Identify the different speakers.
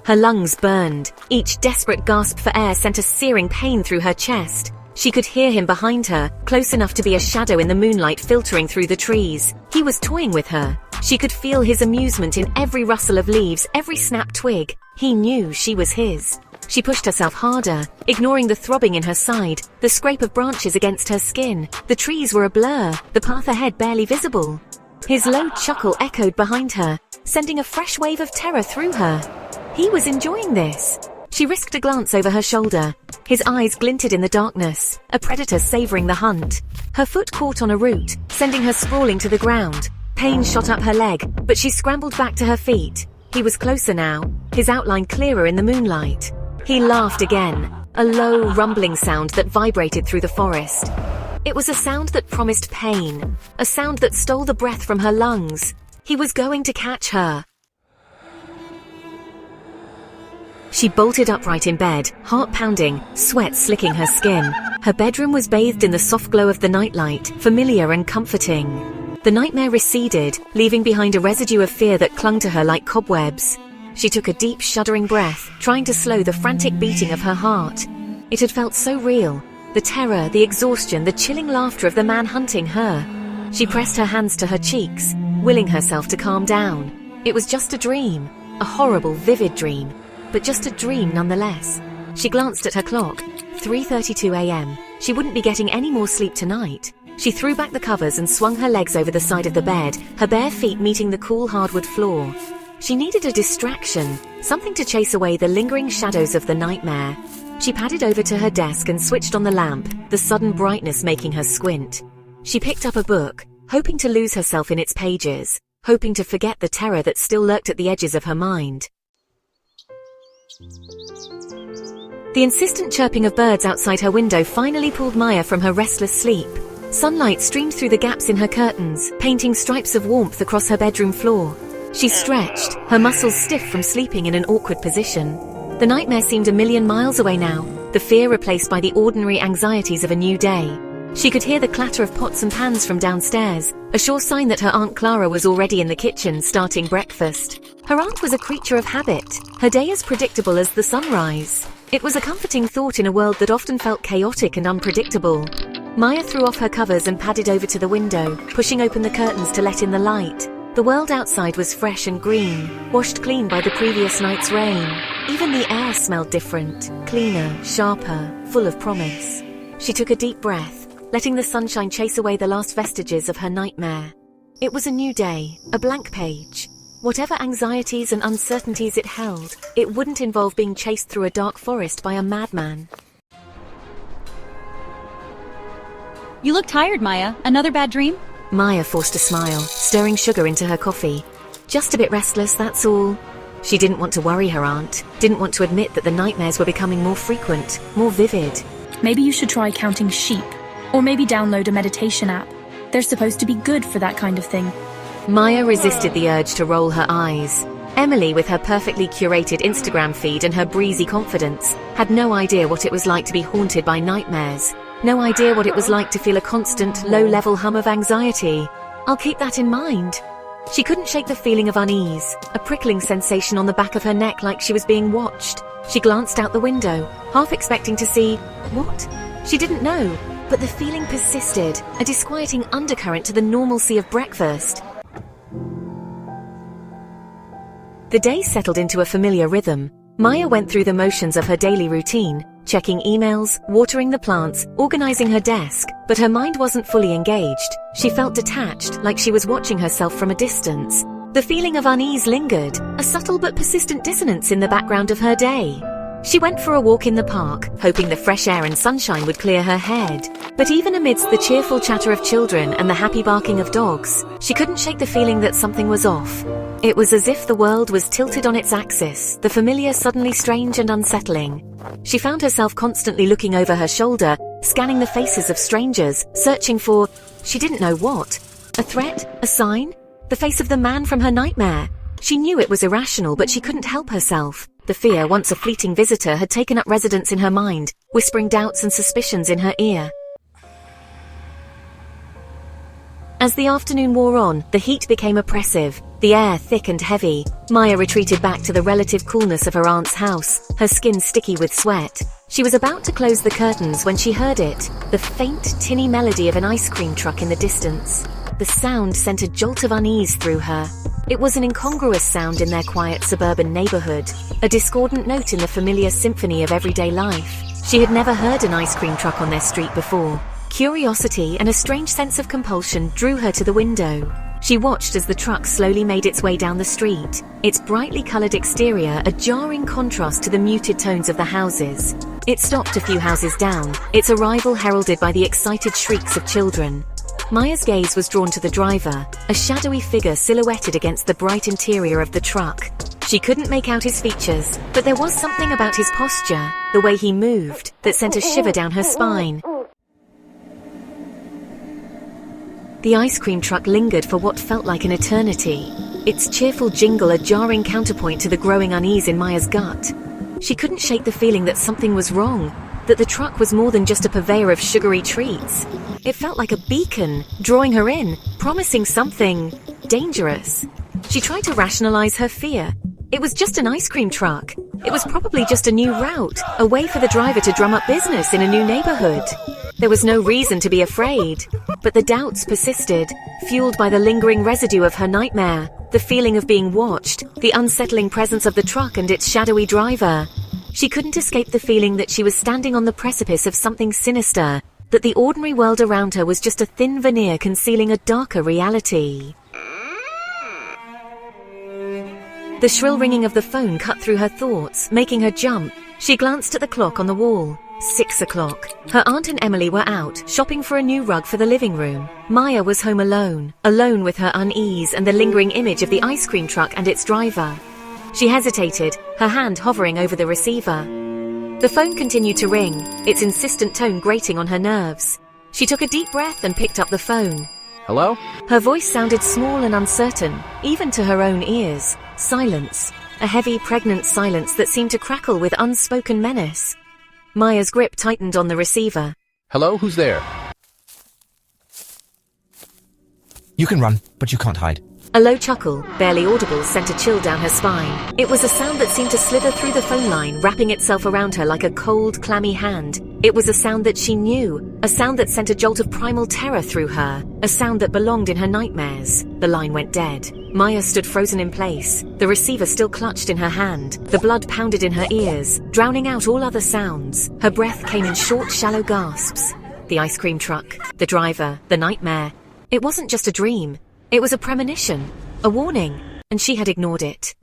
Speaker 1: Her lungs burned. Each desperate gasp for air sent a searing pain through her chest. She could hear him behind her, close enough to be a shadow in the moonlight filtering through the trees. He was toying with her. She could feel his amusement in every rustle of leaves, every snap twig. He knew she was his. She pushed herself harder, ignoring the throbbing in her side, the scrape of branches against her skin. The trees were a blur, the path ahead barely visible. His low chuckle echoed behind her, sending a fresh wave of terror through her. He was enjoying this. She risked a glance over her shoulder. His eyes glinted in the darkness, a predator savoring the hunt. Her foot caught on a root, sending her sprawling to the ground. Pain shot up her leg, but she scrambled back to her feet. He was closer now, his outline clearer in the moonlight. He laughed again, a low, rumbling sound that vibrated through the forest. It was a sound that promised pain, a sound that stole the breath from her lungs. He was going to catch her. She bolted upright in bed, heart pounding, sweat slicking her skin. Her bedroom was bathed in the soft glow of the nightlight, familiar and comforting. The nightmare receded, leaving behind a residue of fear that clung to her like cobwebs. She took a deep, shuddering breath, trying to slow the frantic beating of her heart. It had felt so real. The terror, the exhaustion, the chilling laughter of the man hunting her. She pressed her hands to her cheeks, willing herself to calm down. It was just a dream, a horrible, vivid dream. But just a dream nonetheless. She glanced at her clock. 3:32 a.m. She wouldn't be getting any more sleep tonight. She threw back the covers and swung her legs over the side of the bed, her bare feet meeting the cool hardwood floor. She needed a distraction, something to chase away the lingering shadows of the nightmare. She padded over to her desk and switched on the lamp, the sudden brightness making her squint. She picked up a book, hoping to lose herself in its pages, hoping to forget the terror that still lurked at the edges of her mind. The insistent chirping of birds outside her window finally pulled Maya from her restless sleep. Sunlight streamed through the gaps in her curtains, painting stripes of warmth across her bedroom floor. She stretched, her muscles stiff from sleeping in an awkward position. The nightmare seemed a million miles away now, the fear replaced by the ordinary anxieties of a new day. She could hear the clatter of pots and pans from downstairs, a sure sign that her Aunt Clara was already in the kitchen starting breakfast. Her aunt was a creature of habit, her day as predictable as the sunrise. It was a comforting thought in a world that often felt chaotic and unpredictable. Maya threw off her covers and padded over to the window, pushing open the curtains to let in the light. The world outside was fresh and green, washed clean by the previous night's rain. Even the air smelled different, cleaner, sharper, full of promise. She took a deep breath, letting the sunshine chase away the last vestiges of her nightmare. It was a new day, a blank page. Whatever anxieties and uncertainties it held, it wouldn't involve being chased through a dark forest by a madman.
Speaker 2: You look tired, Maya. Another bad dream?
Speaker 1: Maya forced a smile, stirring sugar into her coffee. Just a bit restless, that's all. She didn't want to worry her aunt, didn't want to admit that the nightmares were becoming more frequent, more vivid.
Speaker 3: Maybe you should try counting sheep. Or maybe download a meditation app. They're supposed to be good for that kind of thing.
Speaker 1: Maya resisted the urge to roll her eyes. Emily, with her perfectly curated Instagram feed and her breezy confidence, had no idea what it was like to be haunted by nightmares. No idea what it was like to feel a constant, low-level hum of anxiety. I'll keep that in mind. She couldn't shake the feeling of unease, a prickling sensation on the back of her neck like she was being watched. She glanced out the window, half expecting to see... what? She didn't know. But the feeling persisted, a disquieting undercurrent to the normalcy of breakfast. The day settled into a familiar rhythm. Maya went through the motions of her daily routine, checking emails, watering the plants, organizing her desk, but her mind wasn't fully engaged. She felt detached, like she was watching herself from a distance. The feeling of unease lingered, a subtle but persistent dissonance in the background of her day. She went for a walk in the park, hoping the fresh air and sunshine would clear her head. But even amidst the cheerful chatter of children and the happy barking of dogs, she couldn't shake the feeling that something was off. It was as if the world was tilted on its axis, the familiar suddenly strange and unsettling. She found herself constantly looking over her shoulder, scanning the faces of strangers, searching for, she didn't know what. A threat? A sign? The face of the man from her nightmare. She knew it was irrational, but she couldn't help herself. The fear, once a fleeting visitor, had taken up residence in her mind, whispering doubts and suspicions in her ear. As the afternoon wore on, the heat became oppressive, the air thick and heavy. Maya retreated back to the relative coolness of her aunt's house, her skin sticky with sweat. She was about to close the curtains when she heard it, the faint, tinny melody of an ice cream truck in the distance. The sound sent a jolt of unease through her. It was an incongruous sound in their quiet suburban neighborhood, a discordant note in the familiar symphony of everyday life. She had never heard an ice cream truck on their street before. Curiosity and a strange sense of compulsion drew her to the window. She watched as the truck slowly made its way down the street, its brightly colored exterior a jarring contrast to the muted tones of the houses. It stopped a few houses down, its arrival heralded by the excited shrieks of children. Maya's gaze was drawn to the driver, a shadowy figure silhouetted against the bright interior of the truck. She couldn't make out his features, but there was something about his posture, the way he moved, that sent a shiver down her spine. The ice cream truck lingered for what felt like an eternity, its cheerful jingle a jarring counterpoint to the growing unease in Maya's gut. She couldn't shake the feeling that something was wrong, that the truck was more than just a purveyor of sugary treats. It felt like a beacon, drawing her in, promising something dangerous. She tried to rationalize her fear. It was just an ice cream truck. It was probably just a new route, a way for the driver to drum up business in a new neighborhood. There was no reason to be afraid, but the doubts persisted, fueled by the lingering residue of her nightmare, the feeling of being watched, the unsettling presence of the truck and its shadowy driver. She couldn't escape the feeling that she was standing on the precipice of something sinister, that the ordinary world around her was just a thin veneer concealing a darker reality. The shrill ringing of the phone cut through her thoughts, making her jump. She glanced at the clock on the wall. 6 o'clock. Her aunt and Emily were out, shopping for a new rug for the living room. Maya was home alone with her unease and the lingering image of the ice cream truck and its driver. She hesitated, her hand hovering over the receiver. The phone continued to ring, its insistent tone grating on her nerves. She took a deep breath and picked up the phone.
Speaker 4: Hello?
Speaker 1: Her voice sounded small and uncertain, even to her own ears. Silence. A heavy, pregnant silence that seemed to crackle with unspoken menace. Maya's grip tightened on the receiver.
Speaker 4: Hello, who's there?
Speaker 5: You can run, but you can't hide.
Speaker 1: A low chuckle, barely audible, sent a chill down her spine. It was a sound that seemed to slither through the phone line, wrapping itself around her like a cold, clammy hand. It was a sound that she knew, a sound that sent a jolt of primal terror through her, a sound that belonged in her nightmares. The line went dead. Maya stood frozen in place, the receiver still clutched in her hand. The blood pounded in her ears, drowning out all other sounds. Her breath came in short, shallow gasps. The ice cream truck, the driver, the nightmare. It wasn't just a dream. It was a premonition, a warning, and she had ignored it.